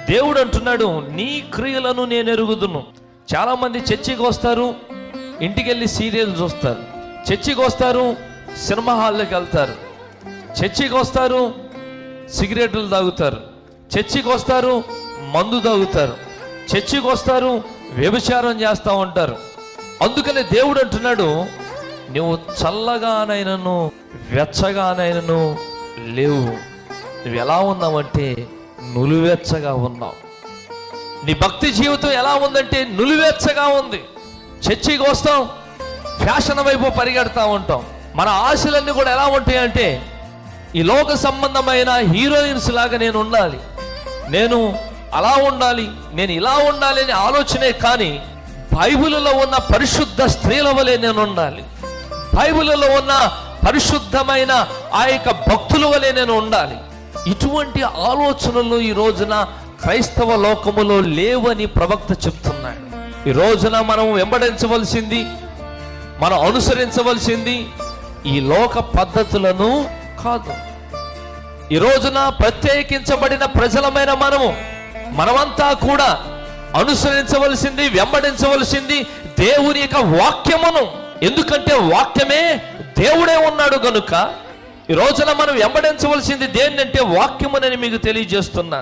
దేవుడు అంటున్నాడు, నీ క్రియలను నేను ఎరుగుదును. చాలామంది చర్చికి వస్తారు, ఇంటికి వెళ్ళి సీరియల్ చూస్తారు. చర్చికి వస్తారు, సినిమా హాల్లోకి వెళ్తారు. చర్చికి వస్తారు, సిగరెట్లు తాగుతారు. చర్చికి వస్తారు, మందు తాగుతారు. చర్చికి వస్తారు, వ్యభిచారం చేస్తూ ఉంటారు. అందుకనే దేవుడు అంటున్నాడు, నువ్వు చల్లగానైనను వెచ్చగానైనను లేవు. నువ్వు ఎలా ఉన్నావంటే నులివెచ్చగా ఉన్నావు. నీ భక్తి జీవితం ఎలా ఉందంటే నులివెచ్చగా ఉంది. చర్చికి వస్తాం, ఫ్యాషన్ వైపు పరిగెడతా ఉంటాం. మన ఆశలన్నీ కూడా ఎలా ఉంటాయంటే ఈ లోక సంబంధమైన హీరోయిన్స్ లాగా నేను ఉండాలి, నేను అలా ఉండాలి, నేను ఇలా ఉండాలి అనే ఆలోచనే. కానీ బైబిల్లో ఉన్న పరిశుద్ధ స్త్రీల వలె నేను ఉండాలి, బైబిల్లో ఉన్న పరిశుద్ధమైన ఆ యొక్క భక్తుల వలె నేను ఉండాలి. ఇటువంటి ఆలోచనలు ఈ రోజున క్రైస్తవ లోకములో లేవని ప్రవక్త చెప్తున్నాడు. ఈ రోజున మనం వెంబడించవలసింది, మనం అనుసరించవలసింది ఈ లోక పద్ధతులను కాదు. ఈ రోజున ప్రత్యేకించబడిన ప్రజలమైన మనమంతా కూడా అనుసరించవలసింది, వెంబడించవలసింది దేవుని యొక్క వాక్యమును. ఎందుకంటే వాక్యమే దేవుడే ఉన్నాడు గనుక ఈ రోజున మనం వెంబడించవలసింది దేన్నంటే వాక్యమునని మీకు తెలియజేస్తున్నా.